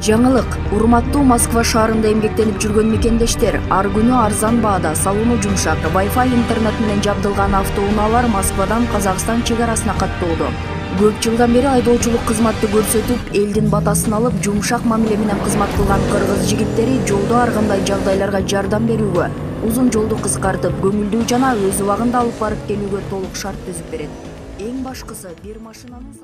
Жаңылык, урматтуу Москва шаарында эмгектенип жүргөн мекендештер, ар күнү арзан баада, салууну жумшак, Wi-Fi интернет менен жабдылган автоунаалар Москвадан Казакстан чек арасына каттоодо. Көп жылдан бери айдоочулук кызматты көрсөтүп, элдин батасын алып, жумшак мамиле менен кызмат кылган кыргыз жигиттери жолдо ар кандай жагдайларга жардам берүүгө, узун жолду кыскартып, көңүлдүү жана өз убагында алып барып келүүгө толук шарт түзүп берет. Эң башкысы бир машинанын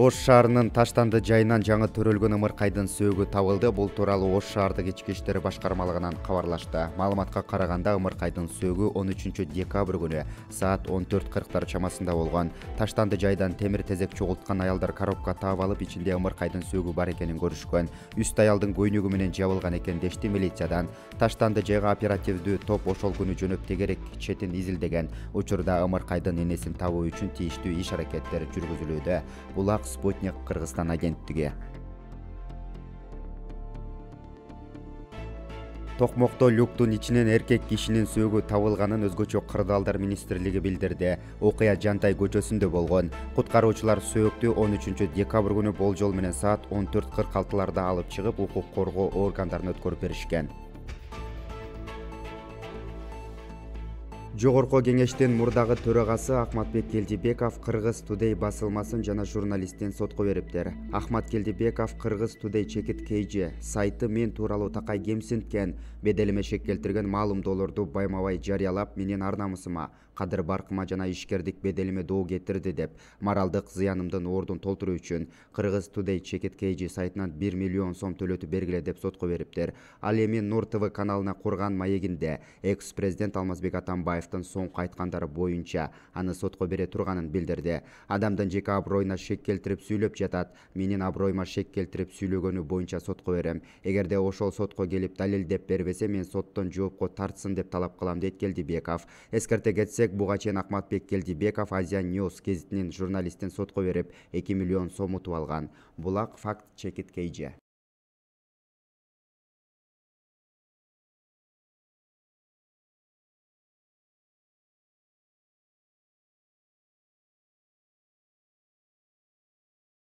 Ош шаарынын Таштанды жайынан жаңы төрөлгөн ымыркайдын сөөгү табылды. Бул тууралуу Ош шаардык ички иштер башкармалыгынан кабарлашты. Маалыматка караганда ымыркайдын сөөгү 13-декабрь күнү саат 14:40 чамасында болгон. Таштанды жайдан темир тезек чогулткан аялдар коробка таап алып, ичинде ымыркайдын сөөгү бар экенин көрүшкөн. Үст аялдын көйнөгү менен жабылган экен дешти милициядан. Таштанды жайга оперативдүү топ ошол күнү жөнөп тегерек четин изилдеген. Учурда ымыркайдын энесин табуу үчүн тийиштүү иш-аракеттер жүргүзүлүүдө. Булак Спутник Кыргызстан агенттиги. Токмокто люктун ичинен эркек кишинин сөөгү табылганын өзгөчө кырдаалдар министрлиги билдирди. Окуя Жантай көчөсүндө болгон. Куткаруучулар сөөктү 13-декабрь күнү болжол менен саат 14:46 алып чыгып, укук коргоо органдарына өткөрүп беришкен. Жогорку кеңештин мурдагы төрагасы Ахматбек Келдибеков Кыргыз Today басылмасын жана журналистин сотко бериптир. Ахмат Келдибеков Кыргыз Today чекит KG сайты мен тууралуу такай кемсинткен, беделиме шек келтирген маалымдоолорду байма-бай жарыялап, менин ар намысыма, кадыр баркыма жана ишкердик беделиме доо кетирди деп, моралдык зыянымдын ордун толтуруу үчүн Кыргыз Today чекит KG сайтынан 1 миллион сом төлөтүп бергиле деп сотко бериптир. Ал эми Нур ТВ каналына курган маегинде экс-президент Алмазбек Атамбаевдин соңку айткандары боюнча аны сотко бере турганын билдирди. Адамдын жеке аброюна шек келтирип сүйлөп жатат, менин аброюма шек келтирип сүйлөгөнү боюнча сотко берем. Эгерде ошол сотко келип далилдеп бербесе, мен соттон жоопко тартсын деп талап кылам, дейт Келдибеков. Эскерте кетсек, буга чейин Ахматбек Келдибеков Азия News гезитинин журналистин сотко берип 2 миллион сом утуп алган. Булак факт чекит KG.